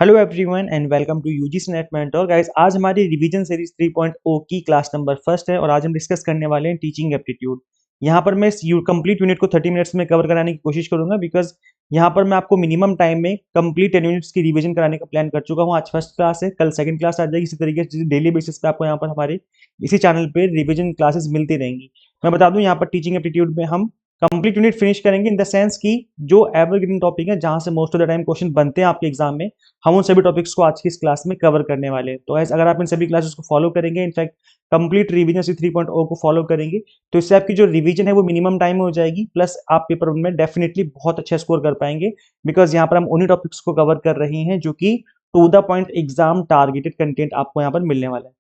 Hello everyone and welcome to UGC NET mentor guys. आज हमारी revision series 3.0 की class number first है और आज हम डिस्कस करने वाले हैं टीचिंग एप्टीट्यूड। यहाँ पर मैं इस कंप्लीट यूनिट को 30 मिनट्स में कवर कराने की कोशिश करूंगा बिकॉज यहाँ पर मैं आपको मिनिमम टाइम में कंप्लीट 10 यूनिट्स की रिवीजन कराने का प्लान कर चुका हूँ। आज फर्स्ट क्लास है, कल सेकंड क्लास आ जाएगी। इसी तरीके से डेली बेसिस पे आपको यहाँ पर हमारे इसी चैनल पे रिवीजन क्लासेस मिलती रहेंगी। मैं बता दूं यहाँ पर टीचिंग एप्टीट्यूड में हम कंप्लीट यूनिट फिनिश करेंगे इन द सेंस कि जो एवरग्रीन टॉपिक है जहां से most of the time question बनते हैं आपके एग्जाम में, हम उन सभी टॉपिक्स को आज की इस क्लास में कवर करने वाले हैं। तो अगर आप इन सभी क्लासेस को फॉलो करेंगे, इनफैक्ट कंप्लीट रिवीजन सी 3.0 को फॉलो करेंगे, तो इससे आपकी जो रिवीजन है वो मिनिमम टाइम में हो जाएगी, प्लस आप पेपर में डेफिनेटली बहुत अच्छा स्कोर कर पाएंगे बिकॉज यहाँ पर हम उन्हीं टॉपिक्स को कवर कर रहे हैं जो कि to the point exam targeted content आपको यहाँ पर मिलने वाला है।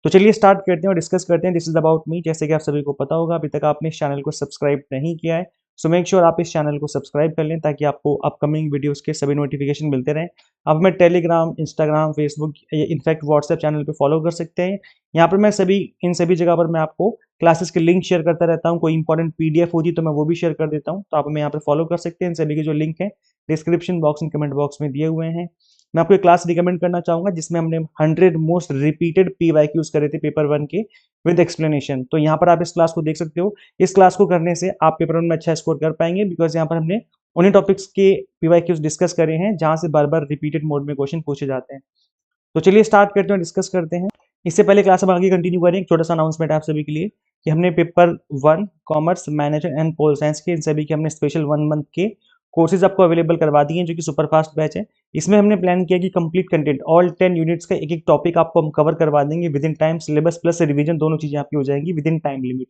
तो चलिए स्टार्ट करते हैं और डिस्कस करते हैं। This is about me. जैसे कि आप सभी को पता होगा, अभी तक आपने इस चैनल को सब्सक्राइब नहीं किया है, सो मेक श्योर आप इस चैनल को सब्सक्राइब कर लें ताकि आपको अपकमिंग वीडियोस के सभी नोटिफिकेशन मिलते रहें। आप हमें Telegram, Instagram, Facebook, in fact WhatsApp channel पे फॉलो कर सकते हैं। यहाँ पर मैं इन सभी जगह पर मैं आपको क्लासेस के लिंक शेयर करता रहता हूँ। कोई इंपॉर्टेंट पीडीएफ होती तो मैं वो भी शेयर कर देता हूँ, तो आप हमें यहाँ पर फॉलो कर सकते हैं। इन सभी के जो लिंक है description box and comment box में दिए हुए हैं। मैं आपको एक क्लास रिकमेंड करना चाहूंगा जिसमें हमने 100 मोस्ट रिपीटेड पीवाईक्यूज करे थे पेपर 1 के विद एक्सप्लेनेशन। तो यहाँ पर आप इस क्लास को देख सकते हो। इस क्लास को करने से आप पेपर 1 में अच्छा स्कोर कर पाएंगे बिकॉज यहाँ पर हमने उन्हीं टॉपिक्स के पीवाईक्यूज डिस्कस करे हैं जहां से बार बार रिपीटेड मोड में क्वेश्चन पूछे जाते हैं। तो चलिए स्टार्ट करते हैं, डिस्कस करते हैं। इससे पहले क्लास हम आगे कंटिन्यू करें, एक छोटा सा अनाउंसमेंट है आप सभी के लिए कि हमने paper 1 commerce, management and pol science के इन सभी के हमने स्पेशल 1 मंथ के कोर्सेज आपको अवेलेबल करवा दिए हैं जो कि सुपर फास्ट बैच है। इसमें हमने प्लान किया कि कंप्लीट कंटेंट ऑल 10 यूनिट्स का एक एक टॉपिक आपको हम कवर करवा देंगे with in time. Syllabus plus revision दोनों चीजें आपकी हो जाएंगी विद इन टाइम लिमिट।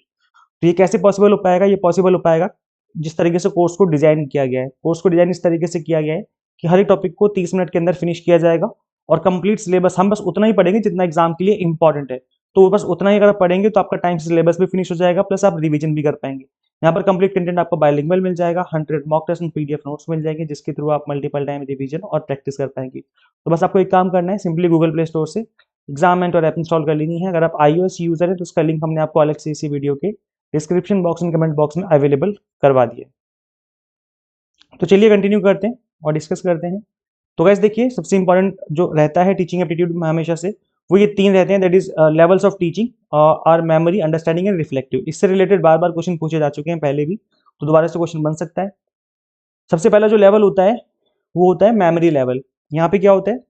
तो ये कैसे पॉसिबल हो पाएगा? ये पॉसिबल हो पाएगा जिस तरीके से कोर्स को डिजाइन किया गया है। कोर्स को डिजाइन इस तरीके से किया गया है कि हर एक टॉपिक को 30 मिनट के अंदर फिनिश किया जाएगा और कंप्लीट सिलेबस हम बस उतना ही पढ़ेंगे जितना एग्जाम के लिए इंपॉर्टेंट है। तो बस उतना ही अगर आप पढ़ेंगे तो आपका टाइम से सिलेबस भी फिनिश हो जाएगा, प्लस आप रिवीजन भी कर पाएंगे। यहाँ पर कंप्लीट कंटेंट आपको बायलिंगुअल मिल जाएगा, 100 mock test and PDF notes मिल जाएंगे जिसके थ्रू आप मल्टीपल टाइम रिवीजन और प्रैक्टिस कर पाएंगे। तो बस आपको एक काम करना है, सिंपली गूगल प्ले स्टोर से एग्जाम और ऐप इंस्टॉल कर लेनी है। अगर आप iOS यूजर है तो उसका लिंक हमने आपको अलग से इसी वीडियो के description box and comment box में अवेलेबल करवा दिए। तो चलिए कंटिन्यू करते हैं और डिस्कस करते हैं। तो गाइस देखिए, सबसे इंपॉर्टेंट जो रहता है टीचिंग एप्टीट्यूड में हमेशा से, वो ये 3 रहते हैं, that is levels of teaching, are memory, understanding and reflective. इससे रिलेटेड बार बार क्वेश्चन पूछे जा चुके हैं पहले भी, तो दोबारा से क्वेश्चन बन सकता है। सबसे पहला जो लेवल होता है वो होता है मेमोरी लेवल। यहाँ पे क्या होता है?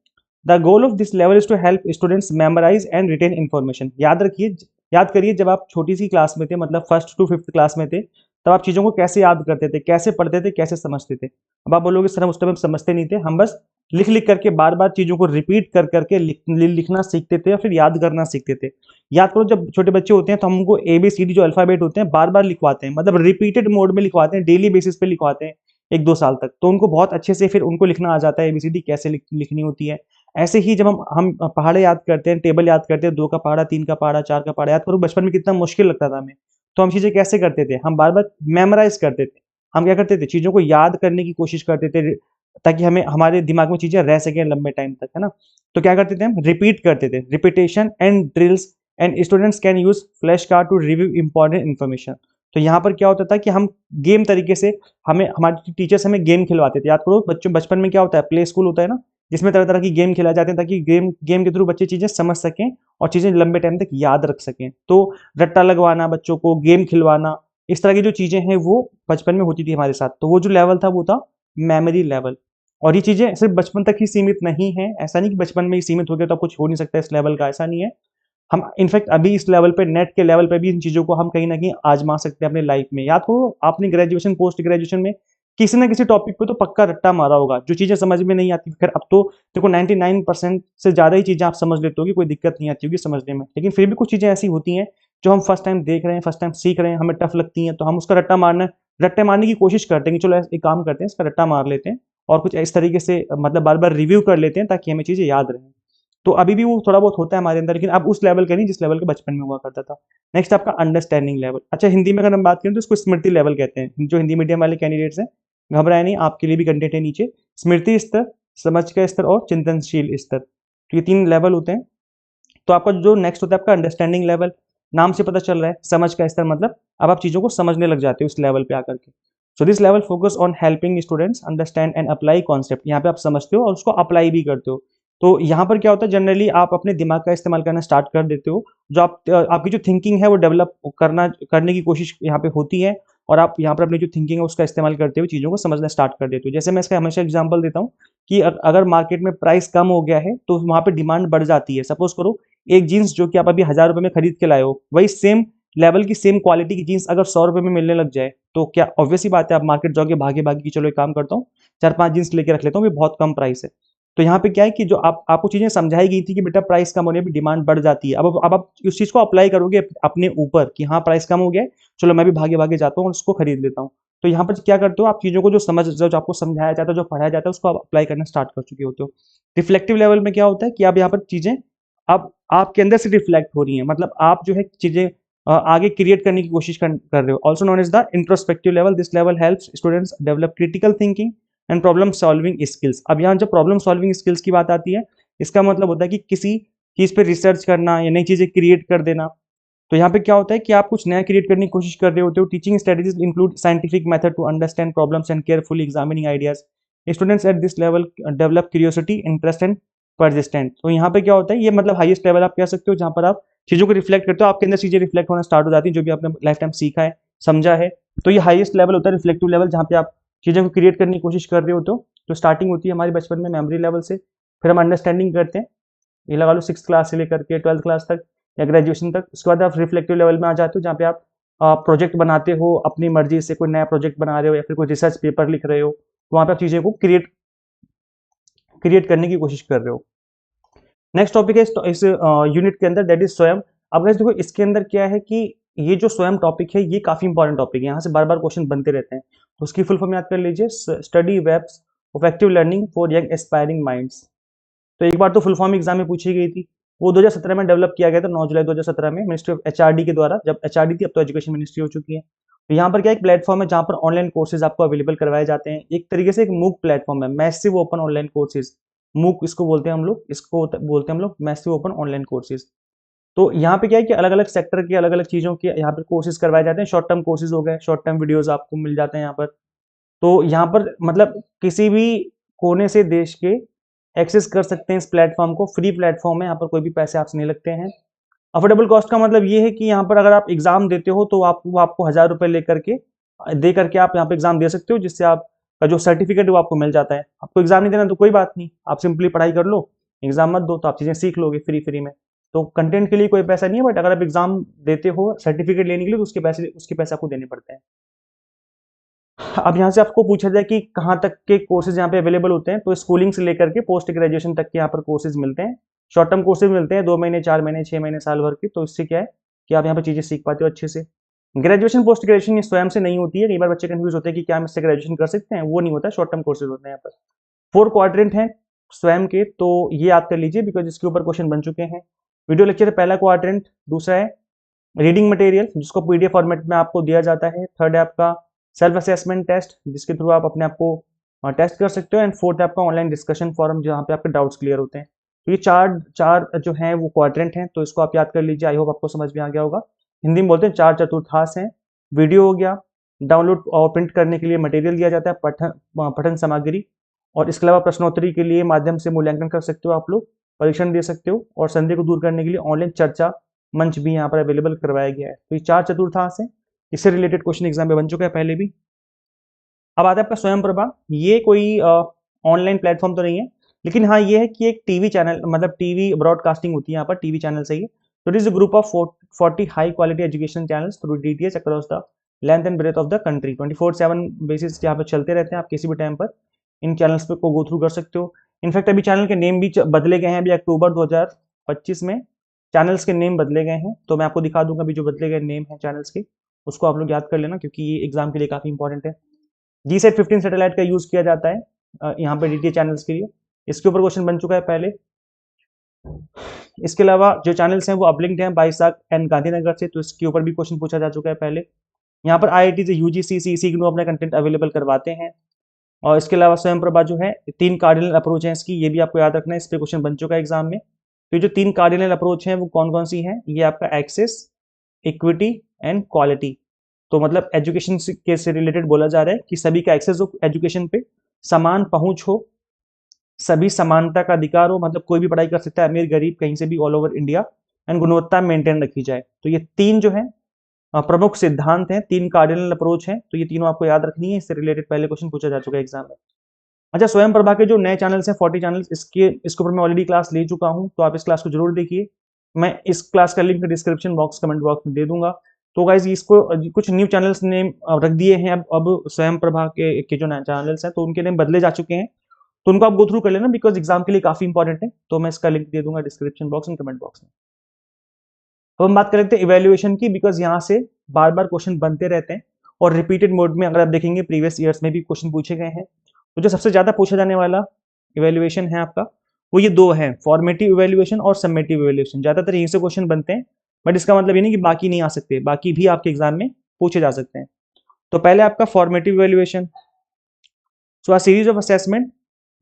The goal of this level is to help students memorise and retain information. याद करिए, जब आप छोटी सी क्लास में थे, मतलब 1st to 5th क्लास में थे, तब आप चीजों को कैसे याद करते थे, कैसे पढ़ते थे, कैसे समझते थे। अब आप बोलोगे सर हम उस टाइम समझते नहीं थे, हम बस लिख लिख करके बार बार चीजों को रिपीट कर करके लिखना सीखते थे और फिर याद करना सीखते थे। याद करो, जब छोटे बच्चे होते हैं तो हम उनको ABCD जो अल्फाबेट होते हैं बार बार लिखवाते हैं, मतलब रिपीटेड मोड में लिखवाते हैं, डेली बेसिस पे लिखवाते हैं 1-2 साल तक, तो उनको बहुत अच्छे से फिर उनको लिखना आ जाता है, ABCD कैसे लिखनी होती है। ऐसे ही जब हम पहाड़े याद करते हैं, टेबल याद करते हैं, 2 का पहाड़ा, 3 का पहाड़ा, 4 का पहाड़ा याद करो, बचपन में कितना मुश्किल लगता था हमें। तो हम चीजें कैसे करते थे? हम बार बार मेमोराइज करते थे। हम क्या करते थे? चीजों को याद करने की कोशिश करते थे ताकि हमें हमारे दिमाग में चीजें रह सके लंबे टाइम तक, है ना। तो क्या करते थे? हम रिपीट करते थे, repetition and drills and students can use flash card to review important information. तो यहाँ पर क्या होता था कि हम गेम तरीके से, हमें हमारे टीचर्स हमें गेम खिलवाते थे। याद करो, बच्चों बचपन में क्या होता है, प्ले स्कूल होता है ना, जिसमें तरह तरह की गेम खिलाए जाते हैं ताकि गेम के थ्रू बच्चे चीजें समझ सकें और चीजें लंबे टाइम तक याद रख सकें। तो रट्टा लगवाना, बच्चों को गेम खिलवाना, इस तरह की जो चीजें हैं वो बचपन में होती थी हमारे साथ। तो वो जो लेवल था वो था मेमोरी लेवल। और ये चीजें सिर्फ बचपन तक ही सीमित नहीं है। ऐसा नहीं कि बचपन में ही सीमित हो गया तो कुछ हो नहीं सकता इस लेवल का, ऐसा नहीं है। हम इनफैक्ट अभी इस लेवल पे, नेट के लेवल पे भी इन चीजों को हम कहीं ना कहीं आजमा सकते हैं अपने लाइफ में। याद करो, आपने ग्रेजुएशन, पोस्ट ग्रेजुएशन में किसी ना किसी टॉपिक पे तो पक्का रट्टा मारा होगा। जो चीजें समझ में नहीं आती, फिर अब तो देखो 99% से ज्यादा ही चीजें आप समझ लेते हो, कोई दिक्कत नहीं आती होगी समझने में। लेकिन फिर भी कुछ चीजें ऐसी होती हैं जो हम फर्स्ट टाइम देख रहे हैं, फर्स्ट टाइम सीख रहे हैं, हमें टफ लगती हैं, तो हम उसका रट्टे मारने की कोशिश करते हैं कि चलो एक काम करते हैं, इसका रट्टा मार लेते हैं और कुछ इस तरीके से मतलब बार बार रिव्यू कर लेते हैं ताकि हमें चीजें याद रहें। तो अभी भी वो थोड़ा बहुत होता है हमारे अंदर, लेकिन अब उस लेवल का नहीं जिस लेवल का बचपन में हुआ करता था। नेक्स्ट आपका अंडरस्टैंडिंग लेवल। अच्छा, हिंदी में अगर हम बात करें तो इसको स्मृति लेवल कहते हैं। जो हिंदी मीडियम वाले कैंडिडेट्स हैं, घबराए नहीं, आपके लिए भी कंटेंट है नीचे। स्मृति स्तर, समझ का स्तर और चिंतनशील स्तर, तो ये 3 लेवल होते हैं। तो आपका जो नेक्स्ट होता है आपका अंडरस्टैंडिंग लेवल। नाम से पता चल रहा है, समझ का स्तर मतलब अब आप चीजों को समझने लग जाते हो इस लेवल पे आकर के। So this level focus on helping students understand and apply concept. यहाँ पे आप समझते हो और उसको अप्लाई भी करते हो। तो यहाँ पर क्या होता है, जनरली आप अपने दिमाग का इस्तेमाल करना स्टार्ट कर देते हो, जो आपकी जो थिंकिंग है वो डेवलप करने की कोशिश यहाँ पे होती है, और आप यहाँ पर अपनी जो थिंकिंग है उसका इस्तेमाल करते हुए चीज़ों को समझना स्टार्ट कर देते हो। जैसे मैं इसका हमेशा एग्जांपल देता हूँ कि अगर मार्केट में प्राइस कम हो गया है तो वहाँ पे डिमांड बढ़ जाती है। सपोज करो एक जीन्स जो कि आप अभी 1000 रुपये में खरीद के लाए हो, वही सेम लेवल की सेम क्वालिटी की जीन्स अगर 100 रुपये में मिलने लग जाए, तो क्या ऑब्वियस सी बात है, आप मार्केट जाओगे भागे भागे कि चलो एक काम करता हूँ, 4-5 जीन्स लेके रख लेता हूँ, ये बहुत कम प्राइस है। तो यहाँ पे क्या है कि जो आपको चीजें समझाई गई थी कि बेटा प्राइस कम होने पे डिमांड बढ़ जाती है, अब आप उस चीज को अप्लाई करोगे अपने ऊपर कि हाँ प्राइस कम हो गया है, चलो मैं भी भागे भागे जाता हूँ और उसको खरीद लेता हूँ। तो यहाँ पर क्या करते हो, आप चीजों को जो आपको समझाया जाता है, जो पढ़ाया जाता है, उसको आप अप्लाई करना स्टार्ट कर चुके होते हो। रिफ्लेक्टिव लेवल में क्या होता है कि आप यहाँ पर चीजें अब आपके अंदर से रिफ्लेक्ट हो रही है, मतलब आप जो है चीजें आगे क्रिएट करने की कोशिश कर रहे हो। Also known as the introspective level, this level helps students develop critical thinking and problem solving skills. अब यहाँ जब प्रॉब्लम सॉल्विंग स्किल्स की बात आती है, इसका मतलब होता है कि किसी चीज पे रिसर्च करना या नई चीजें क्रिएट कर देना। तो यहाँ पे क्या होता है कि आप कुछ नया क्रिएट करने की कोशिश कर रहे होते हो। Teaching strategies include scientific method to understand problems and carefully examining ideas. Students at this level develop curiosity, interest and persistent. तो यहाँ पे क्या होता है, ये मतलब हाईएस्ट लेवल आप कह सकते हो जहाँ पर आप चीजों को रिफ्लेक्ट करते हो, आपके अंदर चीजें रिफ्लेक्ट होना स्टार्ट हो जाती हैं जो भी आपने लाइफ टाइम सीखा है, समझा है। तो ये हाईएस्ट लेवल होता है रिफ्लेक्टिव लेवल, जहाँ पे आप चीज़ों को क्रिएट करने की कोशिश कर रहे हो। तो स्टार्टिंग होती है हमारी बचपन में मेमोरी लेवल से, फिर हम अंडरस्टैंडिंग करते हैं, ये लगा लो 6th क्लास से लेकर के 12th क्लास तक या ग्रेजुएशन तक। उसके बाद आप रिफ्लेक्टिव लेवल में आ जाते हो, जहाँ पे आप प्रोजेक्ट बनाते हो अपनी मर्जी से, कोई नया प्रोजेक्ट बना रहे हो या फिर कोई रिसर्च पेपर लिख रहे हो, तो वहाँ पे आप चीज़ों को क्रिएट करने की कोशिश कर रहे हो। नेक्स्ट टॉपिक है इस यूनिट के अंदर, दैट इज स्वयं। अब गाइस देखो इसके अंदर क्या है कि ये जो स्वयं टॉपिक है ये काफी इंपॉर्टेंट टॉपिक है, यहाँ से बार बार क्वेश्चन बनते रहते हैं। तो उसकी फुल फॉर्म याद कर लीजिए, study webs of active learning for young aspiring minds. तो एक बार तो फुल फॉर्म एग्जाम में पूछी गई थी, वो 2017 में डेवलप किया गया था, 9 जुलाई 2017 में मिनिस्ट्री ऑफ एचआरडी के द्वारा, जब एचआरडी थी अब तो एजुकेशन मिनिस्ट्री हो चुकी है। तो यहाँ पर क्या एक प्लेटफॉर्म है जहाँ पर ऑनलाइन कोर्सेज आपको अवेलेबल करवाए जाते हैं, एक तरीके से एक मूक प्लेटफॉर्म है, मैसिव ओपन ऑनलाइन कोर्सेज। मूक इसको बोलते हैं हम लोग, इसको बोलते हैं हम लोग मैसिव ओपन ऑनलाइन कोर्सेज। तो यहाँ पे क्या है कि अलग अलग सेक्टर के अलग अलग चीज़ों के यहाँ पर कोर्सेज करवाए जाते हैं। शॉर्ट टर्म कोर्सेज हो गए, शॉर्ट टर्म वीडियोज आपको मिल जाते हैं यहाँ पर। तो यहाँ पर मतलब किसी भी कोने से देश के एक्सेस कर सकते हैं इस प्लेटफॉर्म को, फ्री प्लेटफॉर्म है, यहाँ पर कोई भी पैसे आपसे नहीं लगते हैं। अफोर्डेबल कॉस्ट का मतलब ये है कि यहाँ पर अगर आप एग्जाम देते हो तो आपको 1000 रुपये लेकर के दे करके आप यहाँ पे एग्जाम दे सकते हो, जिससे आपका जो सर्टिफिकेट है वो आपको मिल जाता है। आपको एग्जाम नहीं देना तो कोई बात नहीं, आप सिंपली पढ़ाई कर लो, एग्जाम मत दो, तो आप चीजें सीख लोगे फ्री फ्री में। तो कंटेंट के लिए कोई पैसा नहीं है, बट अगर आप एग्जाम देते हो सर्टिफिकेट लेने के लिए तो उसके पैसे आपको देने पड़ते हैं। अब यहाँ से आपको पूछा जाए कि कहाँ तक के कोर्सेज यहाँ पे अवेलेबल होते हैं, तो स्कूलिंग से लेकर के पोस्ट ग्रेजुएशन तक के यहाँ पर कोर्सेज मिलते हैं। शॉर्ट टर्म कोर्सेज मिलते हैं 2 महीने, 4 महीने, 6 महीने, साल भर के। तो इससे क्या है कि आप यहाँ पर चीजें सीख पाते हो अच्छे से। ग्रेजुएशन पोस्ट ग्रेजुएशन ये स्वयं से नहीं होती है, कई बार बच्चे कंफ्यूज होते हैं कि क्या हम इससे ग्रेजुएशन कर सकते हैं, वो नहीं होता है, शॉर्ट टर्म कोर्सेज होते हैं यहाँ पर। 4 क्वाड्रेंट हैं स्वयं के, तो ये याद कर लीजिए बिकॉज इसके ऊपर क्वेश्चन बन चुके हैं। वीडियो लेक्चर पहला क्वाड्रेंट, दूसरा है रीडिंग मटेरियल जिसको पीडीएफ फॉर्मेट में आपको दिया जाता है, थर्ड है आपका सेल्फ असेसमेंट टेस्ट जिसके थ्रू आप अपने आप को टेस्ट कर सकते हो, एंड फोर्थ है आपका ऑनलाइन डिस्कशन फोरम जहाँ पे आपके डाउट्स क्लियर होते हैं। तो ये चार चार जो हैं वो क्वाड्रेंट हैं, तो इसको आप याद कर लीजिए। आई होप आपको समझ में आ गया होगा। हिंदी में बोलते हैं चार चतुर्थांश हैं। वीडियो हो गया, डाउनलोड और प्रिंट करने के लिए मटेरियल दिया जाता है, पठन सामग्री, और इसके अलावा प्रश्नोत्तरी के लिए माध्यम से मूल्यांकन कर सकते हो आप लोग, परीक्षण दे सकते हो, और संदेह को दूर करने के लिए ऑनलाइन चर्चा मंच भी यहाँ पर अवेलेबल करवाया गया है। तो ये चार चतुर्थांश है, इससे रिलेटेड क्वेश्चन एग्जाम में बन चुका है पहले भी। अब आता है आपका स्वयं प्रभा। ये कोई ऑनलाइन प्लेटफॉर्म तो नहीं है, लेकिन हाँ ये है कि एक टीवी चैनल, मतलब टीवी ब्रॉडकास्टिंग होती है यहाँ पर, टीवी चैनल से ही। तो it is a group of 40 high quality education channels through DTH across the length and breadth of the country. 24/7 basis यहाँ पर चलते रहते हैं, आप किसी भी टाइम पर इन चैनल्स पे को गो थ्रू कर सकते हो। इनफैक्ट अभी चैनल के नेम भी बदले गए हैं, अभी अक्टूबर 2025 में चैनल्स के नेम बदले गए हैं। तो मैं आपको दिखा दूंगा अभी जो बदले गए नेम हैं चैनल्स के, उसको आप लोग याद कर लेना क्योंकि ये एग्जाम के लिए काफी इंपॉर्टेंट है। GSAT-15 सैटेलाइट का यूज किया जाता है यहाँ पे डीटीएच चैनल्स के लिए। इसके ऊपर क्वेश्चन बन चुका है पहले। इसके अलावा जो चैनल्स हैं वो अपलिंक्ड हैं बाईसाख एंड गांधीनगर से, तो इसके ऊपर भी क्वेश्चन पूछा जा चुका है पहले। यहाँ पर IIT से UGC CEC इग्नू अपना कंटेंट अवेलेबल करवाते हैं। और इसके अलावा स्वयं प्रभा जो है 3 कार्डिनल अप्रोच है इसकी, ये भी आपको याद रखना है, इस पे क्वेश्चन बन चुका है एग्जाम में। तो जो 3 कार्डिनल अप्रोच हैं वो कौन कौन सी हैं, ये आपका एक्सेस, इक्विटी एंड क्वालिटी। तो मतलब एजुकेशन के से रिलेटेड बोला जा रहा है कि सभी का एक्सेस हो एजुकेशन पे, समान पहुंच हो, सभी समानता का अधिकार हो, मतलब कोई भी पढ़ाई कर सकता है, अमीर गरीब कहीं से भी, ऑल ओवर इंडिया, एंड गुणवत्ता मेंटेन रखी जाए। तो ये तीन जो है प्रमुख सिद्धांत हैं, तीन कार्डिनल अप्रोच हैं, तो ये तीनों आपको याद रखनी है। इससे रिलेटेड पहले क्वेश्चन पूछा जा चुका है एग्जाम में। अच्छा, स्वयं प्रभा के जो नए चैनल्स हैं 40 चैनल्स, इसके ऊपर मैं ऑलरेडी क्लास ले चुका हूं, तो आप इस क्लास को जरूर देखिए। मैं इस क्लास का link description box, comment box में दे दूंगा। तो गाइज इसको कुछ न्यू चैनल्स नेम रख दिए हैं अब स्वयं प्रभा के जो नए चैनल्स हैं तो उनके नेम बदले जा चुके हैं, तो उनको आप गो थ्रू कर लेना, बिकॉज एग्जाम के लिए काफी इंपॉर्टेंट है। तो मैं इसका लिंक दे दूंगा description box and comment box में। अब हम बात कर लेते हैं इवेल्युएशन की, बिकॉज यहाँ से बार बार क्वेश्चन बनते रहते हैं और रिपीटेड मोड में, अगर आप देखेंगे प्रीवियस ईयर्स में भी क्वेश्चन पूछे गए हैं। तो जो सबसे ज्यादा पूछा जाने वाला इवेल्युएशन है आपका, वो ये दो है, फॉर्मेटिव इवेल्युएशन और समेटिव इवेल्युएशन। ज्यादातर यहीं से क्वेश्चन बनते हैं, बट इसका मतलब ये नहीं कि बाकी नहीं आ सकते, बाकी भी आपके एग्जाम में पूछे जा सकते हैं। तो पहले आपका formative evaluation, so a series of assessment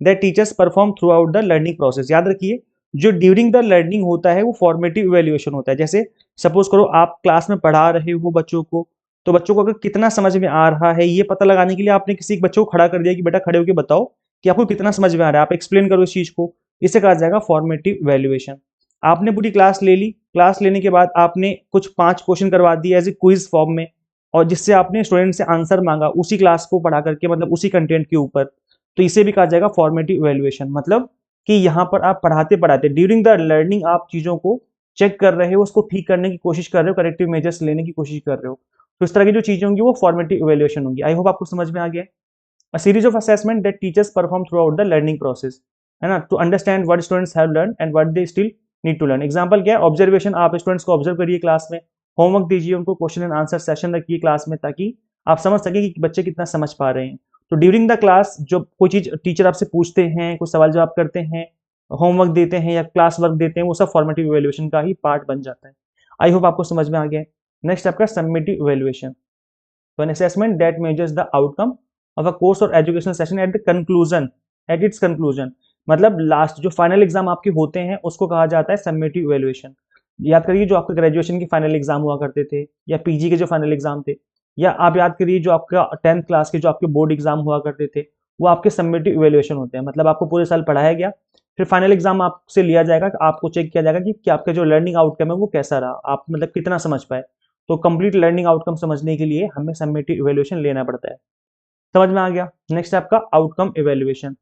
that teachers perform throughout the learning process. याद रखिए, जो ड्यूरिंग द लर्निंग होता है वो फॉर्मेटिव इवेल्युएशन होता है। जैसे सपोज करो आप क्लास में पढ़ा रहे हो बच्चों को, तो बच्चों को अगर कितना समझ में आ रहा है ये पता लगाने के लिए आपने किसी एक बच्चे को खड़ा कर दिया कि बेटा खड़े होकर बताओ कि आपको कितना समझ में आ रहा है, आप एक्सप्लेन करो इस चीज को, इसे कहा जाएगा फॉर्मेटिव इवेल्युएशन। आपने पूरी क्लास ले ली, क्लास लेने के बाद आपने कुछ 5 क्वेश्चन करवा दिए एज ए क्विज फॉर्म में, और जिससे आपने स्टूडेंट से आंसर मांगा उसी क्लास को पढ़ा करके, मतलब उसी कंटेंट के ऊपर, तो इसे भी कहा जाएगा फॉर्मेटिव इवेल्युएशन। मतलब कि यहाँ पर आप पढ़ाते पढ़ाते ड्यूरिंग द लर्निंग आप चीजों को चेक कर रहे हो, उसको ठीक करने की कोशिश कर रहे हो, करेक्टिव मेजर्स लेने की कोशिश कर रहे हो, तो इस तरह की जो चीजें होंगी वो फॉर्मेटिव इवेल्युएशन होंगी। आई होप आपको समझ में आ गया। A series of assessment that teachers perform throughout the learning process, है ना, to understand what students have learn and what they still need to learn. Example क्या है, ऑब्जर्वेशन, आप स्टूडेंट्स को ऑब्जर्व करिए क्लास में, होमवर्क दीजिए उनको, क्वेश्चन एंड आंसर सेशन रखिए क्लास में, ताकि आप समझ सके कि बच्चे कितना समझ पा रहे हैं। तो ड्यूरिंग द क्लास जो कोई चीज टीचर आपसे पूछते हैं, कुछ सवाल जवाब करते हैं, होमवर्क देते हैं या क्लास वर्क देते हैं, वो सब फॉर्मेटिव इवेल्युएशन का ही पार्ट बन जाता है। आई होप आपको समझ में आ गया। नेक्स्ट आपका समेटिव इवेल्युएशन, तो an assessment that measures the outcome of a course और educational session at the conclusion, at its conclusion. मतलब लास्ट जो फाइनल एग्जाम आपके होते हैं उसको कहा जाता है समेटिव इवेल्युएशन। याद करिए जो आपके ग्रेजुएशन के फाइनल एग्जाम हुआ करते थे, या पीजी के जो फाइनल एग्जाम थे, या आप याद करिए जो आपका 10th क्लास के जो आपके बोर्ड एग्जाम हुआ करते थे, वो आपके समेटिव इवेल्युएशन होते हैं। मतलब आपको पूरे साल पढ़ाया गया, फिर फाइनल एग्जाम आपसे लिया जाएगा, आपको चेक किया जाएगा कि आपका जो लर्निंग आउटकम है वो कैसा रहा, आप मतलब कितना समझ पाए। तो कंप्लीट लर्निंग आउटकम समझने के लिए हमें समेटिव इवेल्युएशन लेना पड़ता है। समझ में आ गया। नेक्स्ट है आपका आउटकम इवेल्युएशन।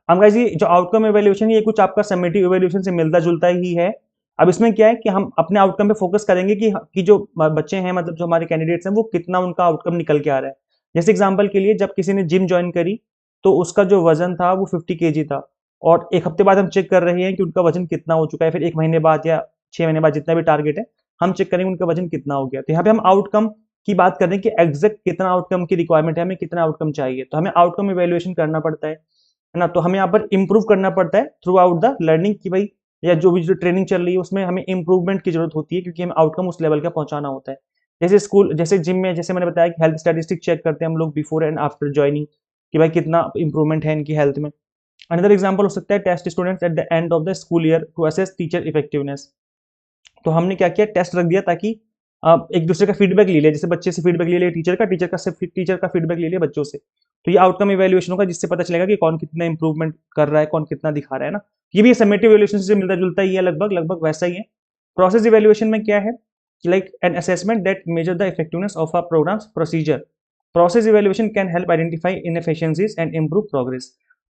हम गाइस ये जो आउटकम इवेल्युएशन ये कुछ आपका समेटिव इवेल्युएशन से मिलता जुलता ही है। अब इसमें क्या है कि हम अपने आउटकम पे फोकस करेंगे कि जो बच्चे हैं, मतलब जो हमारे कैंडिडेट्स हैं, वो कितना उनका आउटकम निकल के आ रहा है। जैसे एग्जांपल के लिए जब किसी ने जिम ज्वाइन करी तो उसका जो वजन था वो 50 केजी था, और एक हफ्ते बाद हम चेक कर रहे हैं कि उनका वजन कितना हो चुका है, फिर 1 महीने बाद या 6 महीने बाद जितना भी टारगेट है हम चेक करेंगे उनका वजन कितना हो गया। तो यहाँ पे हम आउटकम की बात कर रहे हैं कि एग्जैक्ट कितना आउटकम की रिक्वायरमेंट है, हमें कितना आउटकम चाहिए, तो हमें आउटकम इवेल्युएशन करना पड़ता है ना। तो हमें यहाँ पर इंप्रूव करना पड़ता है थ्रू आउट द लर्निंग की भाई, या जो भी जो ट्रेनिंग चल रही है उसमें हमें इंप्रूवमेंट की जरूरत होती है, क्योंकि हमें आउटकम उस लेवल का पहुंचाना होता है। जैसे स्कूल, जैसे जिम में, जैसे मैंने बताया कि हेल्थ स्टैटिस्टिक चेक करते हैं हम लोग बिफोर एंड आफ्टर ज्वाइनिंग, कि भाई कितना इंप्रूवमेंट है इनकी हेल्थ में। अनदर एग्जाम्पल हो सकता है test students at the end of the school year to assess teacher effectiveness. तो हमने क्या किया, टेस्ट रख दिया ताकि एक दूसरे का फीडबैक ले लिया, जैसे बच्चे से फीडबैक ले लिया टीचर का फीडबैक ले लिया बच्चों से। तो ये आउटकम इवेल्युएशन होगा, जिससे पता चलेगा कि कौन कितना इंप्रूवमेंट कर रहा है, कौन कितना दिखा रहा है ना। ये भी समेटिव इवेल्युएशन से मिलता जुलता ही है, लगभग लगभग वैसा ही है। प्रोसेस इवेल्युएशन में क्या है, like an assessment that measure the effectiveness of a programs procedure. Process evaluation can help identify inefficiencies and improve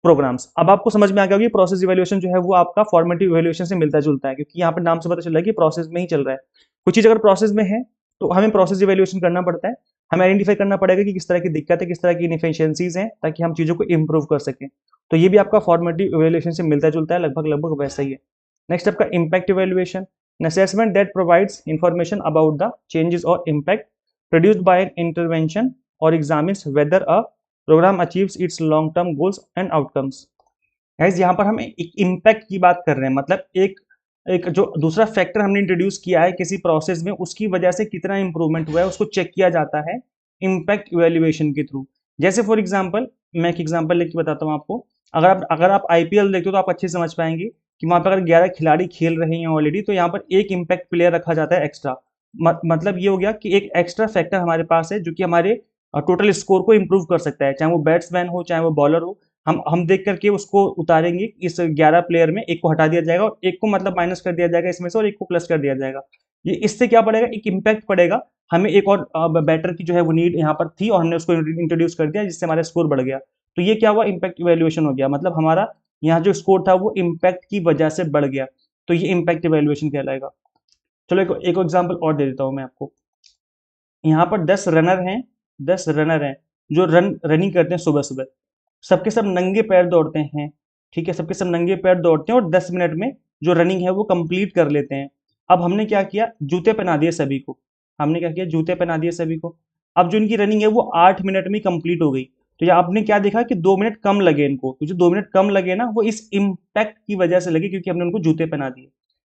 programs. अब आपको समझ में आ गया होगा प्रोसेस इवेल्युएशन जो है वो आपका फॉर्मेटिव इवेल्युएशन से मिलता जुलता है, क्योंकि यहाँ पर नाम से पता चल रहा है कि प्रोसेस में ही चल रहा है। कुछ चीज अगर प्रोसेस में है तो हमें प्रोसेस इवेल्युएशन करना पड़ता है, हमें आइडेंटिफाई करना पड़ेगा कि किस तरह की दिक्कत है, किस तरह की इनएफिशिएंसीज हैं, ताकि हम चीजों को इंप्रूव कर सकें। तो ये भी आपका फॉर्मेटिव इवेल्युएशन से मिलता जुलता है, लगभग लगभग वैसा ही है। नेक्स्ट आपका impact evaluation, an assessment that provides information about the changes or impact produced by an intervention or examines whether a program achieves its long term goals and outcomes। Guys यहाँ पर हम एक इम्पैक्ट की बात कर रहे हैं, मतलब एक एक जो दूसरा फैक्टर हमने इंट्रोड्यूस किया है किसी प्रोसेस में, उसकी वजह से कितना इंप्रूवमेंट हुआ है उसको चेक किया जाता है इम्पैक्ट इवेल्युएशन के थ्रू। जैसे फॉर एग्जांपल, मैं एक एग्जांपल लेके बताता हूँ आपको। अगर आप आईपीएल देखते हो तो आप अच्छे से समझ पाएंगे कि वहां पर अगर 11 खिलाड़ी खेल रहे हैं ऑलरेडी, तो यहाँ पर एक इम्पैक्ट प्लेयर रखा जाता है एक्स्ट्रा। मतलब ये हो गया कि एक एक्स्ट्रा फैक्टर हमारे पास है जो कि हमारे टोटल स्कोर को इंप्रूव कर सकता है, चाहे वो बैट्समैन हो चाहे वो बॉलर हो, हम देख करके उसको उतारेंगे, इस 11 प्लेयर में एक को हटा दिया जाएगा और एक को मतलब माइनस कर दिया जाएगा इसमें से और एक को प्लस कर दिया जाएगा। ये इससे क्या पड़ेगा, एक इम्पैक्ट पड़ेगा, हमें एक और बैटर की जो है वो नीड यहाँ पर थी और हमने उसको इंट्रोड्यूस कर दिया जिससे हमारा स्कोर बढ़ गया। तो ये क्या हुआ, इम्पैक्ट इवेल्युएशन हो गया, मतलब हमारा यहाँ जो स्कोर था वो इम्पैक्ट की वजह से बढ़ गया, तो ये इम्पैक्ट इवेल्युएशन कहलाएगा। चलो एक एग्जाम्पल और दे देता हूँ मैं आपको। यहाँ पर 10 रनर हैं जो रनिंग करते हैं सुबह सुबह, सबके सब नंगे पैर दौड़ते हैं, ठीक है, सबके सब नंगे पैर दौड़ते हैं और 10 मिनट में जो रनिंग है वो कंप्लीट कर लेते हैं। अब हमने क्या किया, जूते पहना दिए सभी को, हमने क्या किया, जूते पहना दिए सभी को। अब जो इनकी रनिंग है वो 8 मिनट में कंप्लीट हो गई, तो ये आपने क्या देखा कि 2 मिनट कम लगे इनको, तो जो 2 मिनट कम लगे ना वो इस इम्पैक्ट की वजह से लगे क्योंकि हमने उनको जूते पहना दिए।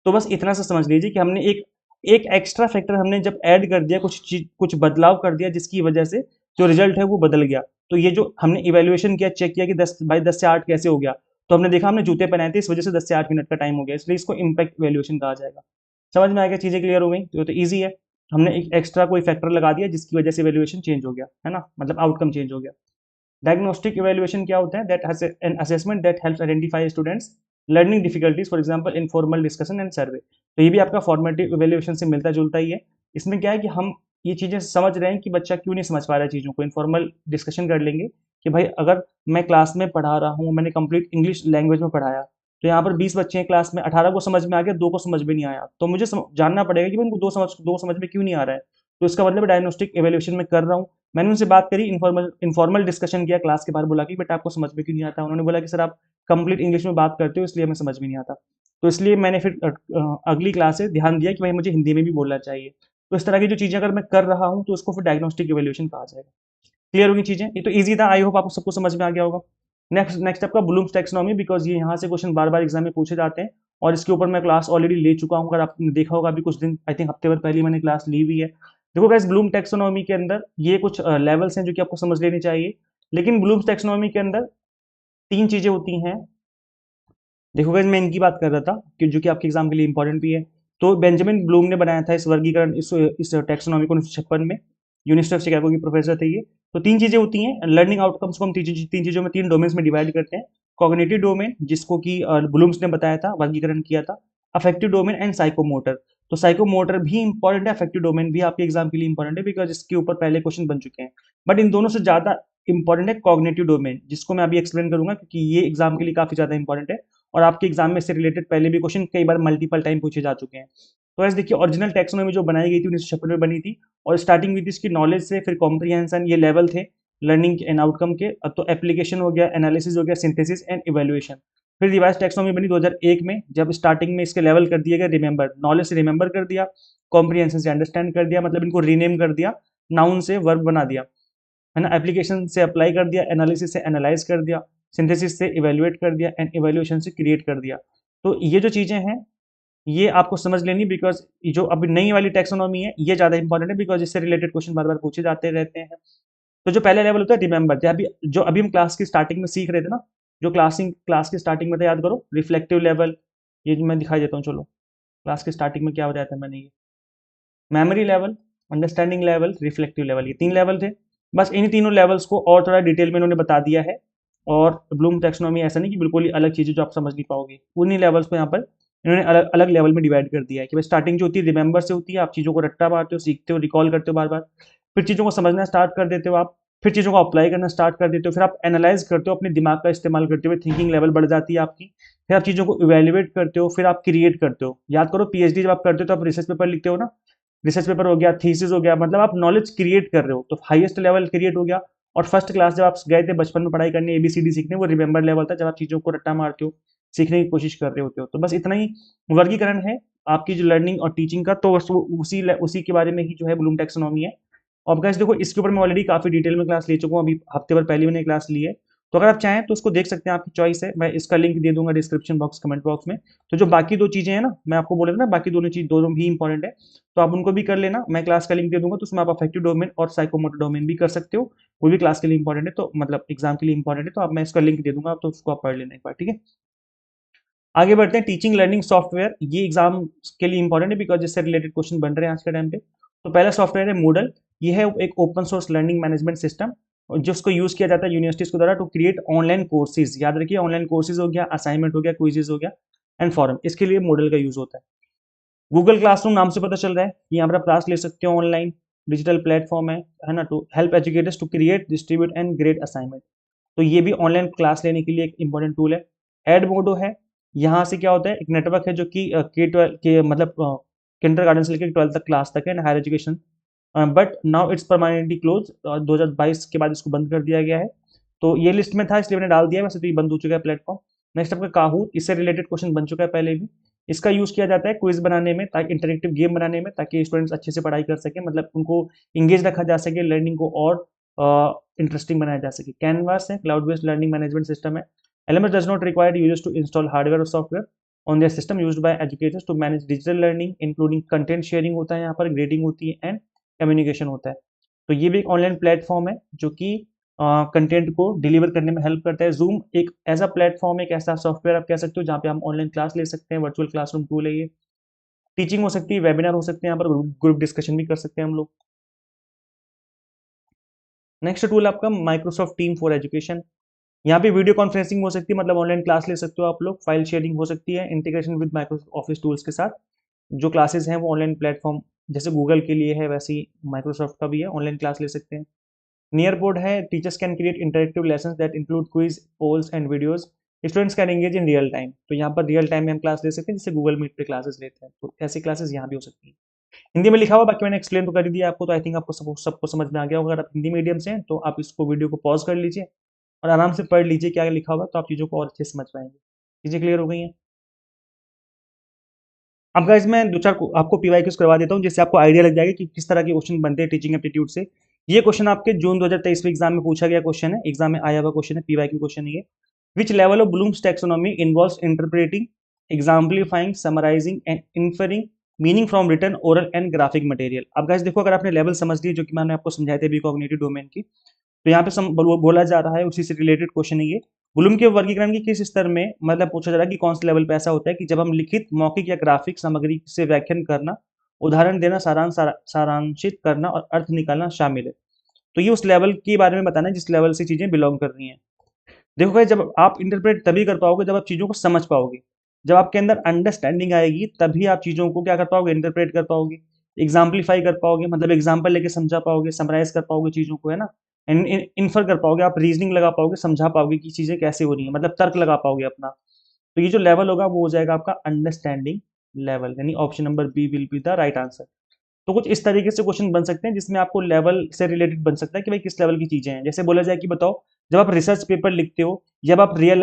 तो बस इतना सा समझ लीजिए कि हमने एक एक एक्स्ट्रा फैक्टर हमने जब ऐड कर दिया, कुछ चीज कुछ बदलाव कर दिया जिसकी वजह से जो रिजल्ट है वो बदल गया। तो ये जो हमने इवेल्युएशन किया, चेक किया कि 10 से 8 कैसे हो गया, तो हमने देखा हमने जूते पहनाए थे इस वजह से 10 से 8 मिनट का टाइम हो गया, इसलिए इसको इम्पैक्ट इवेल्युएशन कहा जाएगा। समझ में आ गया, चीजें क्लियर हो गई, तो ईजी है। हमने एक एक्स्ट्रा कोई फैक्टर लगा दिया जिसकी वजह से इवेल्युएशन चेंज हो गया, है ना, मतलब आउटकम चेंज हो गया। डायग्नोस्टिक इवेल्युएशन क्या होता है, that has an assessment that helps identify students learning difficulties, for example informal discussion and सर्वे। तो ये भी आपका फॉर्मेटिव इवेल्युएशन से मिलता जुलता ही है। इसमें क्या है कि हम ये चीजें समझ रहे हैं कि बच्चा क्यों नहीं समझ पा रहा है चीजों को, इनफॉर्मल डिस्कशन कर लेंगे कि भाई अगर मैं क्लास में पढ़ा रहा हूँ, मैंने कंप्लीट इंग्लिश लैंग्वेज में पढ़ाया, तो यहाँ पर 20 बच्चे हैं क्लास में, 18 को समझ में आ गया, 2 को समझ में नहीं आया, तो मुझे जानना पड़ेगा कि भाई उनको दो समझ में क्यों नहीं आ रहा है। तो इसका मतलब डायग्नोस्टिक इवेल्युएशन में कर रहा हूँ। मैंने उनसे बात करी, इनफॉर्मल डिस्कशन किया क्लास के बाहर, बोला कि बेटा आपको समझ में क्यों नहीं आता, उन्होंने बोला कि सर आप कंप्लीट इंग्लिश में बात करते हो इसलिए हमें समझ में नहीं आता। तो इसलिए मैंने फिर अगली क्लास से ध्यान दिया कि भाई मुझे हिंदी में भी बोलना चाहिए। तो इस तरह की जो चीज़ें अगर मैं कर रहा हूँ तो उसको फिर डायग्नोस्टिक इवेल्युएशन कहा जाएगा। क्लियर होगी चीज़ें, ये तो ईजी था, आई होप आपको सबको समझ में आ गया होगा। नेक्स्ट नेक्स्ट आपका ब्लूम्स टैक्सोनॉमी, बिकॉज ये यहाँ से क्वेश्चन बार बार एग्जाम में पूछे जाते हैं और इसके ऊपर मैं क्लास ऑलरेडी ले चुका हूँ, अगर आपने देखा होगा अभी कुछ दिन, आई थिंक हफ्ते भर पहले मैंने क्लास ली हुई है। देखो गाइस, ब्लूम टैक्सोनॉमी के अंदर ये कुछ लेवल्स हैं जो कि आपको समझ लेनी चाहिए, लेकिन ब्लूम्स टैक्सोनॉमी के अंदर 3 चीजें होती हैं। देखो गाइस, मैं इनकी बात कर रहा था कि जो कि आपके एग्जाम के लिए इंपॉर्टेंट भी है। तो बेंजामिन ब्लूम ने बनाया था इस वर्गीकरण, इस टैक्सोनॉमी को 1956 में, यूनिवर्सिटी ऑफ शिकागो की प्रोफेसर थे ये। तो 3 चीजें होती हैं लर्निंग आउटकम्स को, हम तीन चीजों में, 3 डोमेन्स में डिवाइड करते हैं। कॉग्निटिव डोमेन, जिसको कि ब्लूम्स ने बताया था, वर्गीकरण किया था। Affective domain and psychomotor. तो साइकोमोटर भी इंपॉर्टेंट है, अफेक्टिव डोमेन भी आपके एग्जाम के लिए इंपॉर्टेंट है, बिकॉज इसके ऊपर पहले क्वेश्चन बन चुके हैं। बट इन दोनों से ज्यादा इंपॉर्टेंट है कॉग्निटिव डोमेन, जिसको मैं अभी एक्सप्लेन करूंगा क्योंकि ये एग्जाम के लिए काफी ज्यादा इंपॉर्टेंट है और आपके एग्जाम में इससे रिलेटेड पहले भी क्वेश्चन कई बार मल्टीपल टाइम पूछे जा चुके हैं। तो ऐसे देखिए, ओरिजिनल टैक्सोनॉमी जो बनाई गई थी 1956 में बनी थी, और स्टार्टिंग हुई थी इसकी नॉलेज से, फिर कॉम्प्रिहेंशन, ये लेवल थे लर्निंग एंड आउटकम के। अब तो एप्लीकेशन हो गया, एनालिसिस हो गया, सिंथेसिस एंड इवेल्युएशन। फिर रिवाइज टैक्सोनॉमी बनी 2001 में, जब स्टार्टिंग में इसके लेवल कर दिए गए, रिमेंबर, नॉलेज से रिमेंबर कर दिया, कॉम्प्रिहेंशन से अंडरस्टैंड कर दिया, मतलब इनको रीनेम कर दिया, नाउन से वर्ब बना दिया, है ना, एप्लीकेशन से अप्लाई कर दिया, एनालिसिस से एनालाइज कर दिया, सिंथेसिस से इवेल्युएट कर दिया एंड इवेल्युएशन से क्रिएट कर दिया। तो ये जो चीजें हैं ये आपको समझ लेनी, बिकॉज जो अभी नई वाली टैक्सोनॉमी है ये ज्यादा इंपॉर्टेंट है, बिकॉज इससे रिलेटेड क्वेश्चन बार बार पूछे जाते रहते हैं। तो जो पहला लेवल होता है रिमेंबर, जो अभी हम क्लास की स्टार्टिंग में सीख रहे थे ना, जो क्लास की स्टार्टिंग में था, याद करो, रिफ्लेक्टिव लेवल, ये जो मैं दिखाई देता हूँ, चलो क्लास की स्टार्टिंग में क्या बताया था मैंने, ये memory level, understanding level, reflective level, ये 3 लेवल थे। बस इन्हीं तीनों लेवल्स को और थोड़ा डिटेल में इन्होंने बता दिया है। और ब्लूम टैक्सोनॉमी ऐसा नहीं कि बिल्कुल ही अलग चीज़ें जो आप समझ नहीं पाओगे, उन्हीं लेवल्स को यहाँ पर इन्होंने अलग अलग लेवल में डिवाइड कर दिया है कि भाई स्टार्टिंग जो होती है रिमेंबर से होती है, आप चीज़ों को रट्टा मारते हो, सीखते हो, रिकॉल करते हो बार बार, फिर चीज़ों को समझना स्टार्ट कर देते हो आप, फिर चीज़ों को अप्लाई करना स्टार्ट कर देते हो, फिर आप एनालाइज करते हो, अपने दिमाग का इस्तेमाल करते हुए थिंकिंग लेवल बढ़ जाती है आपकी, फिर आप चीज़ों को इवेल्युएट करते हो, फिर आप क्रिएट करते हो। याद करो, पीएचडी जब आप करते हो तो आप रिसर्च पेपर लिखते हो ना, रिसर्च पेपर हो गया, थीसिस हो गया, मतलब आप नॉलेज क्रिएट कर रहे हो, तो हाईएस्ट लेवल क्रिएट हो गया। और फर्स्ट क्लास जब आप गए थे बचपन में पढ़ाई करने, एबीसीडी सीखने, वो रिमेंबर लेवल था, जब आप चीज़ों को रट्टा मारते हो, सीखने की कोशिश कर रहे होते हो। तो बस इतना ही वर्गीकरण है आपकी जो लर्निंग और टीचिंग का, तो उसी के बारे में ही जो है ब्लूम टैक्सोनॉमी है। और गाइस देखो, इसके ऊपर मैं ऑलरेडी काफ़ी डिटेल में क्लास ले चुका हूँ, अभी हफ्ते भर पहले मैंने क्लास ली है। तो अगर आप चाहें तो उसको देख सकते हैं, आपकी चॉइस है, मैं इसका लिंक दे दूंगा डिस्क्रिप्शन बॉक्स, कमेंट बॉक्स में। तो जो बाकी 2 चीज़ें हैं ना, मैं आपको बोला था ना, बाकी दोनों भी इंपॉर्टेंट है, तो आप उनको भी कर लेना, मैं क्लास का लिंक दे दूंगा, तो उसमें आप अफेक्टिव डोमेन और साइकोमोटर डोमेन भी कर सकते हो, वो भी क्लास के लिए इंपॉर्टेंट है, तो मतलब एग्जाम के लिए इंपॉर्टेंट है, तो आप मैं इसका लिंक दे दूंगा, तो उसको आप पढ़ लेना एक बार, ठीक है। आगे बढ़ते हैं, टीचिंग लर्निंग सॉफ्टवेयर, ये एग्जाम के लिए इंपॉर्टेंट है बिकॉज जिससे रिलेटेड क्वेश्चन बन रहे हैं आज के टाइम पे। तो पहला सॉफ्टवेयर है मूडल, ये है एक open source learning management system, जिसको यूज किया जाता है यूनिवर्सिटीज के द्वारा टू क्रिएट ऑनलाइन कोर्सेज। याद रखिए, ऑनलाइन कोर्सेज हो गया, असाइनमेंट हो गया, क्विजेज हो गया एंड फॉरम, इसके लिए मॉडल का यूज होता है। गूगल क्लासरूम नाम से पता चल रहा है कि यहाँ पर आप क्लास ले सकते हो ऑनलाइन, डिजिटल प्लेटफॉर्म है ना, to help educators to create, distribute and grade assignment. तो ये भी ऑनलाइन क्लास लेने के लिए एक इंपॉर्टेंट टूल है। एड मोडो है, यहाँ से क्या होता है, एक नेटवर्क है जो कि के 12 के मतलब किंडर गार्डन से लेकर 12 तक क्लास तक है higher education, but now it's permanently close, 2022 के बाद इसको बंद कर दिया गया है। तो ये लिस्ट में था इसलिए मैंने डाल दिया है, वैसे तो ये बंद हो चुका है प्लेटफॉर्म। नेक्स्ट आपका काहूत, इससे रिलेटेड क्वेश्चन बन चुका है पहले भी। इसका यूज किया जाता है क्विज बनाने में, ताकि इंटरेक्टिव गेम बनाने में, ताकि स्टूडेंट्स अच्छे से पढ़ाई कर सके, मतलब उनको इंगेज रखा जा सके, लर्निंग को और इंटरेस्टिंग बनाया जा सके। कैनवास है, cloud based learning management system है। LMS does not require users to install hardware or software on their system used by educators to manage digital learning, including content sharing होता है यहाँ पर, grading होती है एंड कम्युनिकेशन होता है। तो ये भी एक ऑनलाइन प्लेटफॉर्म है जो कि कंटेंट को डिलीवर करने में हेल्प करता है। जूम एक ऐसा प्लेटफॉर्म, एक ऐसा सॉफ्टवेयर आप कह सकते हो जहाँ पे हम ऑनलाइन क्लास ले सकते हैं, वर्चुअल क्लासरूम टूल है ये। टीचिंग हो सकती है, वेबिनार हो सकते हैं, यहाँ पर ग्रुप डिस्कशन भी कर सकते हैं हम लोग। नेक्स्ट टूल आपका माइक्रोसॉफ्ट टीम फॉर एजुकेशन। यहाँ पे वीडियो कॉन्फ्रेंसिंग हो सकती है, मतलब ऑनलाइन क्लास ले सकते हो आप लोग, फाइल शेयरिंग हो सकती है, integration with Microsoft office tools के साथ। जो क्लासेस हैं वो ऑनलाइन प्लेटफॉर्म जैसे गूगल के लिए है, वैसे ही माइक्रोसॉफ्ट का भी है, ऑनलाइन क्लास ले सकते हैं। नियर बोर्ड है, teachers can create interactive lessons that include quiz, polls and videos. Students can engage in real time, तो यहाँ पर रियल टाइम में हम क्लास ले सकते हैं, जैसे गूगल मीट पे क्लासेस लेते हैं, तो ऐसी क्लासेस यहाँ भी हो सकती है। हिंदी में लिखा हुआ, बाकी मैंने एक्सप्लेन तो कर ही दिया आपको, तो आई थिंक आपको सबको समझ में आ गया होगा। अगर आप हिंदी मीडियम से हैं तो आप इसको वीडियो को पॉज कर लीजिए और आराम से पढ़ लीजिए क्या लिखा हुआ है, तो आप चीज़ों को और अच्छे से समझ पाएंगे। चीज़ें क्लियर हो गई हैं? अब गाइस मैं दो चार आपको पीवाईक्यूज करवा देता हूँ, जिससे आपको आइडिया लग जाएगा कि किस तरह के क्वेश्चन बनते हैं टीचिंग एप्टीट्यूड से। ये क्वेश्चन आपके जून 2023 में एग्जाम में पूछा गया क्वेश्चन है, एग्जाम में आया हुआ क्वेश्चन है, पीवाईक्यू क्वेश्चन है ये। Which level of Bloom's taxonomy involves interpreting, exemplifying, summarising and inferring meaning from written, oral and graphic material. अब गाइस देखो, अगर आपने लेवल समझ लिए जो कि मैंने आपको समझाए थे कॉग्निटिव डोमेन की, तो यहाँ पे बोला जा रहा है, उसी से रिलेटेड क्वेश्चन है ये। ब्लूम के वर्गीकरण के किस स्तर में, मतलब पूछा जा रहा है कि कौन से लेवल पे ऐसा होता है कि जब हम लिखित, मौखिक या ग्राफिक सामग्री से व्याख्यान करना, उदाहरण देना, सारांशित करना और अर्थ निकालना शामिल है। तो ये उस लेवल के बारे में बताना है जिस लेवल से चीजें बिलोंग कर रही हैं। देखो भाई, जब आप इंटरप्रेट तभी कर पाओगे जब आप चीजों को समझ पाओगे, जब आपके अंदर अंडरस्टैंडिंग आएगी तभी आप चीजों को क्या कर पाओगे, इंटरप्रेट कर पाओगे, एग्जाम्पलीफाई कर पाओगे, मतलब एग्जाम्पल लेके समझा पाओगे, समराइज कर पाओगे चीजों को, है ना, इन्फर कर पाओगे, आप रीजनिंग लगा पाओगे, समझा पाओगे कि चीजें कैसे हो रही हैं, मतलब तर्क लगा पाओगे अपना। तो ये जो लेवल होगा वो हो जाएगा आपका अंडरस्टैंडिंग लेवल, यानी option number B will be the right answer. तो कुछ इस तरीके से क्वेश्चन बन सकते हैं जिसमें आपको लेवल से रिलेटेड बन सकता है कि भाई किस लेवल की चीजें हैं। जैसे बोला जाए कि बताओ, जब आप रिसर्च पेपर लिखते हो, जब आप रियल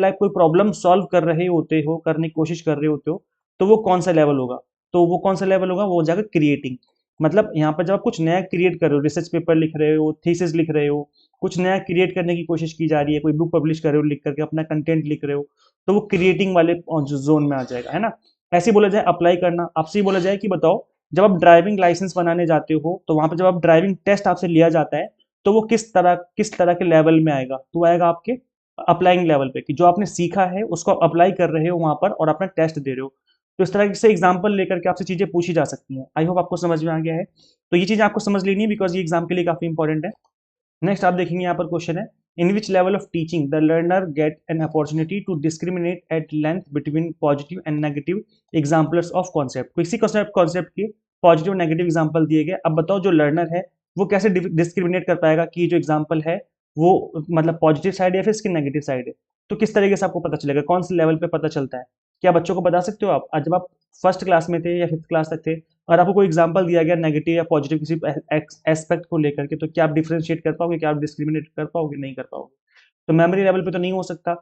लाइफ कोई प्रॉब्लम सॉल्व कर रहे होते हो, करने की कोशिश कर रहे होते हो, तो वो कौन सा लेवल होगा, तो वो कौन सा लेवल होगा, वो हो जाएगा क्रिएटिंग। मतलब यहाँ पर जब आप कुछ नया क्रिएट कर रहे हो, रिसर्च पेपर लिख रहे हो, थीसिस लिख रहे हो, कुछ नया क्रिएट करने की कोशिश की जा रही है, कोई बुक पब्लिश कर रहे हो, लिख करके अपना कंटेंट लिख रहे हो, तो वो क्रिएटिंग वाले जोन में आ जाएगा, है ना। ऐसे ही बोला जाए अप्लाई करना, आपसे ही बोला जाए कि बताओ, जब आप ड्राइविंग लाइसेंस बनाने जाते हो, तो वहां पर जब आप ड्राइविंग टेस्ट आपसे लिया जाता है, तो वो किस तरह के लेवल में आएगा, तो आएगा आपके अप्लाइंग लेवल पे, कि जो आपने सीखा है उसको आप अप्लाई कर रहे हो वहां पर और अपना टेस्ट दे रहे हो। तो इस तरह से एग्जाम्पल लेकर के आपसे चीजें पूछी जा सकती हैं। आई होप आपको समझ में आ गया है। तो ये चीज आपको समझ लेनी है, बिकॉज ये एग्जाम के लिए काफी इंपॉर्टेंट है। नेक्स्ट आप देखेंगे यहाँ पर क्वेश्चन है, in which level of teaching the learner get an opportunity to discriminate at length between positive and negative examples of concept. किसी कॉन्सेप्ट के पॉजिटिव नेगेटिव एग्जाम्पल दिए गए, अब बताओ जो लर्नर है वो कैसे डिस्क्रिमिनेट कर पाएगा कि जो एग्जाम्पल है वो मतलब पॉजिटिव साइड है या फिर इसकी नेगेटिव साइड है। तो किस तरीके से आपको पता चलेगा, कौन से लेवल पे पता चलता है, क्या बच्चों को बता सकते हो आप, आज जब आप फर्स्ट क्लास में थे या फिफ्थ क्लास तक थे, और आपको कोई एग्जांपल दिया गया नेगेटिव या पॉजिटिव किसी एस्पेक्ट को लेकर के, तो क्या आप डिफरेंशिएट कर पाओगे, क्या आप डिस्क्रिमिनेट कर पाओगे, नहीं कर पाओगे। तो मेमोरी लेवल पे तो नहीं हो सकता,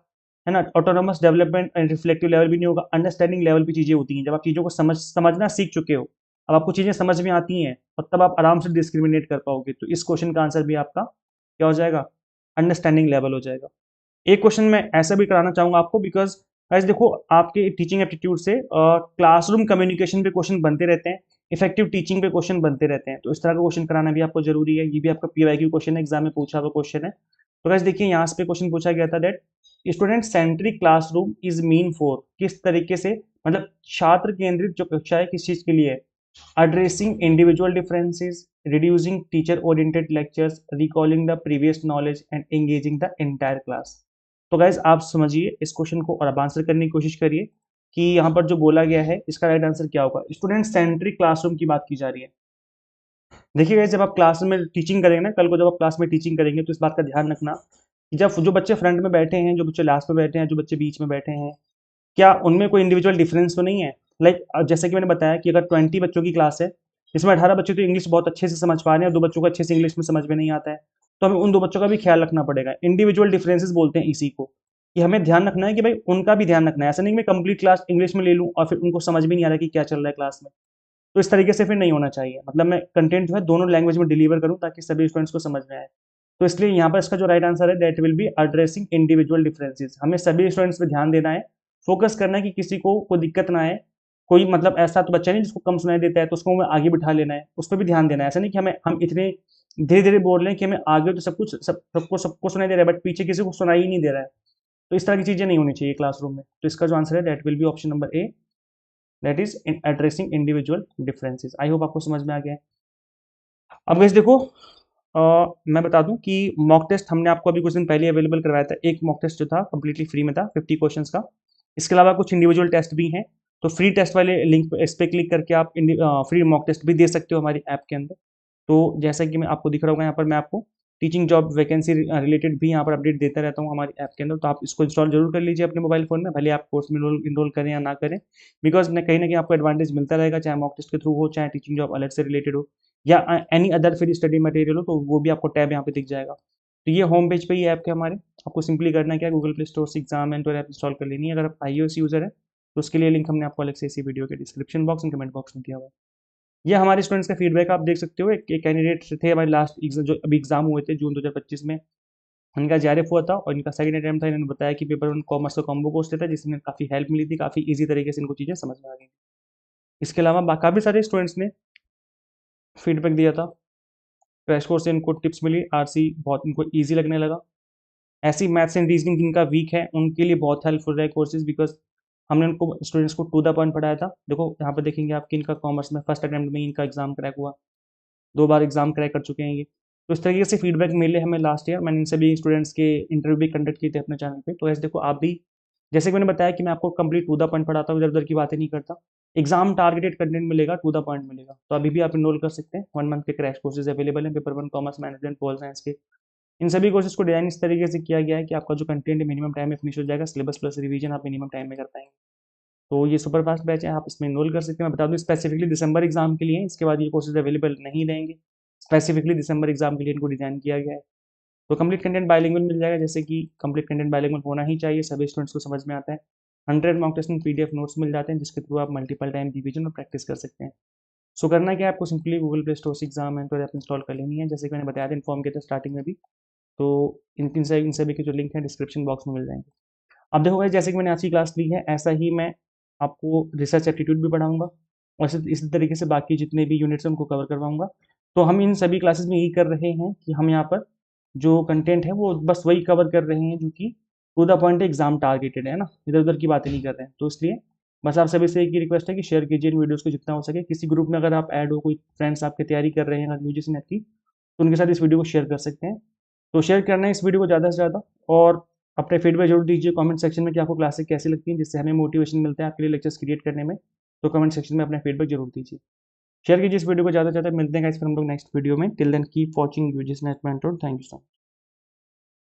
है ना, autonomous development and reflective level भी नहीं होगा, अंडरस्टैंडिंग लेवल पे चीजें होती हैं जब आप चीजों को समझना सीख चुके हो, अब आपको चीजें समझ में आती हैं और तब आप आराम से डिस्क्रिमिनेट कर पाओगे। तो इस क्वेश्चन का आंसर भी आपका क्या हो जाएगा, अंडरस्टैंडिंग लेवल हो जाएगा। एक क्वेश्चन मैं ऐसा भी कराना चाहूंगा आपको, बिकॉज गाइस देखो, आपके टीचिंग एप्टीट्यूड से क्लासरूम कम्युनिकेशन पे क्वेश्चन बनते रहते हैं, इफेक्टिव टीचिंग पे क्वेश्चन बनते रहते हैं, तो इस तरह का क्वेश्चन कराना भी आपको जरूरी है। ये भी आपका पीवाईक्यू क्वेश्चन एग्जाम में पूछा हुआ क्वेश्चन है। तो गाइस देखिए, यहाँ पे क्वेश्चन पूछा गया था that student centric classroom is mean for, किस तरीके से, मतलब छात्र केंद्रित जो कक्षा है किस चीज के लिए है, addressing individual differences, reducing teacher oriented lectures, recalling the previous knowledge and engaging the entire class। तो गाइज आप समझिए इस क्वेश्चन को और आप आंसर करने की कोशिश करिए कि यहाँ पर जो बोला गया है इसका राइट आंसर क्या होगा। स्टूडेंट सेंट्रिक क्लासरूम की बात की जा रही है। देखिए गाइस, जब आप क्लास में टीचिंग करेंगे ना, कल को जब आप क्लास में टीचिंग करेंगे तो इस बात का ध्यान रखना कि जब जो बच्चे फ्रंट में बैठे हैं, जो बच्चे लास्ट में बैठे हैं, जो बच्चे बीच में बैठे हैं, क्या उनमें कोई इंडिविजुअल डिफरेंस तो नहीं है। लाइक जैसे कि मैंने बताया कि अगर 20 बच्चों की क्लास है, इसमें 18 बच्चे तो इंग्लिश बहुत अच्छे से समझ पा रहे हैं और 2 बच्चों को अच्छे से इंग्लिश में समझ में नहीं आता है, तो हमें उन 2 बच्चों का भी ख्याल रखना पड़ेगा। इंडिविजुअल डिफरेंसेस बोलते हैं इसी को, कि हमें ध्यान रखना है कि भाई उनका भी ध्यान रखना है। ऐसा नहीं कि मैं कंप्लीट क्लास इंग्लिश में ले लूँ और फिर उनको समझ भी नहीं आ रहा कि क्या चल रहा है क्लास में। तो इस तरीके से फिर नहीं होना चाहिए। मतलब मैं कंटेंट जो है दोनों लैंग्वेज में डिलीवर करूँ ताकि सभी स्टूडेंट्स को समझ में आए। तो इसलिए यहाँ पर इसका जो राइट आंसर है that will be addressing individual differences. हमें सभी स्टूडेंट्स पे ध्यान देना है, फोकस करना है कि किसी को कोई दिक्कत ना आए। कोई मतलब ऐसा तो बच्चा नहीं जिसको कम सुनाई देता है तो उसको हमें आगे बिठा लेना है, उस पर भी ध्यान देना है। ऐसा नहीं कि हम इतने धीरे धीरे बोल रहे हैं कि हमें आगे तो सबको सुनाई दे रहा है बट पीछे किसी को सुनाई ही नहीं दे रहा है। तो इस तरह की चीजें नहीं होनी चाहिए क्लासरूम में। तो इसका जो आंसर है that will be option number A, that is in addressing individual differences. I hope आपको समझ में आ गया है। अब वैसे देखो, मैं बता दूं कि मॉक टेस्ट हमने आपको अभी कुछ दिन पहले अवेलेबल करवाया था। एक मॉक टेस्ट जो था कंप्लीटली फ्री में था 50 क्वेश्चंस का। इसके अलावा कुछ इंडिविजुअल टेस्ट भी हैं। तो फ्री टेस्ट वाले लिंक पे इस पे क्लिक करके आप फ्री मॉक टेस्ट भी दे सकते हो हमारी ऐप के अंदर। तो जैसा कि मैं आपको दिख रहा होगा यहाँ पर, मैं आपको टीचिंग जॉब वैकेंसी रिलेटेड भी यहाँ पर अपडेट देता रहता हूँ हमारी ऐप के अंदर। तो आप इसको इंस्टॉल जरूर कर लीजिए अपने मोबाइल फोन में, भले आप कोर्स में इनरोल करें या ना करें। बिकॉज कहीं ना कहीं आपको एडवांटेज मिलता रहेगा, चाहे मॉक टेस्ट के थ्रू हो, चाहे टीचिंग जॉब अलग से रिलेटेड हो, या एनी अदर फिर स्टडी मटेरियल हो, तो वो भी आपको टैब यहाँ पे दिख जाएगा। तो ये होम पेज पे ही ऐप के हमारे। आपको सिंपली करना क्या है, गूगल प्ले स्टोर से एग्जाम एंड ऐप इंस्टॉल कर लेनी है। अगर आप iOS यूजर है तो उसके लिए लिंक हमने आपको अलग से इसी वीडियो के description box and comment box में दिया हुआ है। ये हमारे स्टूडेंट्स का फीडबैक आप देख सकते हो। एक कैंडिडेट थे हमारे लास्ट एग्जाम, जो अभी एग्जाम हुए थे जून 2025 में, उनका जेआरएफ हुआ था और इनका सेकंड अटेम्प्ट था। इन्होंने बताया कि पेपर वन कॉमर्स का कॉम्बो कोर्स था जिसमें काफ़ी हेल्प मिली थी, काफ़ी ईजी तरीके से इनको चीज़ें समझ में आ गई। इसके अलावा काफ़ी सारे स्टूडेंट्स ने फीडबैक दिया था। क्रैश कोर्स से इनको टिप्स मिली, आरसी बहुत इनको ईजी लगने लगा। ऐसी मैथ्स एंड रीजनिंग जिनका वीक है उनके लिए बहुत हेल्पफुल रहे कोर्सेज, बिकॉज हमने उनको स्टूडेंट्स को टू द पॉइंट पढ़ाया था। देखो यहाँ पर देखेंगे आप कि इनका कॉमर्स में फर्स्ट अटेम्प्ट में इनका एग्जाम क्रैक हुआ, 2 बार एग्जाम क्रैक कर चुके हैं ये। तो इस तरीके से फीडबैक मिले हमें लास्ट ईयर। मैंने इन सभी स्टूडेंट्स के इंटरव्यू भी कंडक्ट किए थे अपने चैनल पे। तो ऐसे देखो आप भी, जैसे कि मैंने बताया कि मैं आपको कंप्लीट टू द पॉइंट पढ़ाता हूँ, इधर उधर की बातें नहीं करता। एग्जाम टारगेटेड कंटेंट मिलेगा, टू द पॉइंट मिलेगा। तो अभी भी आप इनरोल कर सकते हैं। 1 मंथ के क्रैश कोर्सेज अवेलेबल हैं, paper one commerce management pol science के। इन सभी कोर्सेज को डिजाइन इस तरीके से किया गया है कि आपका जो कंटेंट है मिनिमम टाइम में फिनिश हो जाएगा, सिलेबस प्लस रिवीजन आप मिनिमम टाइम में कर पाएंगे। तो ये सुपर फास्ट बैच है, आप इसमें इनरोल कर सकते हैं। मैं बता दूं स्पेसिफिकली दिसंबर एग्जाम के लिए, इसके बाद ये कोर्सेज अवेलेबल नहीं रहेंगे। स्पेसिफिकली दिसंबर एग्जाम के लिए इनको डिजाइन किया गया है। तो कंप्लीट कंटेंट बाइलिंगुअल मिल जाएगा, जैसे कि कंप्लीट कंटेंट बाइलिंगुअल होना ही चाहिए, सभी स्टूडेंट्स को समझ में आता है। 100 mock test and PDF notes मिल जाते हैं जिसके थ्रू आप मल्टीपल टाइम रिवीजन और प्रैक्टिस कर सकते हैं। सो करना क्या है, आपको सिंपली गूगल प्ले स्टोर से एग्जाम है तो ऐप इंस्टॉल कर लेनी है, जैसे कि मैंने बताया था, इन्फॉर्म किया था स्टार्टिंग में भी। तो इन सभी के जो लिंक है डिस्क्रिप्शन बॉक्स में मिल जाएंगे। अब देखो भाई, जैसे कि मैंने आज की क्लास ली है, ऐसा ही मैं आपको रिसर्च एप्टीट्यूड भी पढ़ाऊंगा और इसी तरीके से बाकी जितने भी यूनिट्स हैं उनको कवर करवाऊंगा। तो हम इन सभी क्लासेस में यही कर रहे हैं कि हम यहाँ पर जो कंटेंट है वो बस वही कवर कर रहे हैं जो कि to the point exam targeted है ना, इधर उधर की बातें नहीं कर रहे हैं। तो इसलिए बस आप सभी से एक ही रिक्वेस्ट है कि शेयर कीजिए इन वीडियोस को जितना हो सके। किसी ग्रुप में अगर आप ऐड हो, कोई फ्रेंड्स आपकी तैयारी कर रहे हैं यूजीसी नेट की, तो उनके साथ इस वीडियो को शेयर कर सकते हैं। तो शेयर करना है इस वीडियो को ज़्यादा से ज़्यादा, और अपने फीडबैक जरूर दीजिए कमेंट सेक्शन में कि आपको क्लासेस कैसी लगती हैं, जिससे हमें मोटिवेशन मिलता है आपके लिए लेक्चर्स क्रिएट करने में। तो कमेंट सेक्शन में अपना फीडबैक जरूर दीजिए, शेयर कीजिए इस वीडियो को ज़्यादा से ज़्यादा। मिलते हैं गाइस फिर हम लोग नेक्स्ट वीडियो में। Till then keep watching UGC NET mentor. Thank you so much.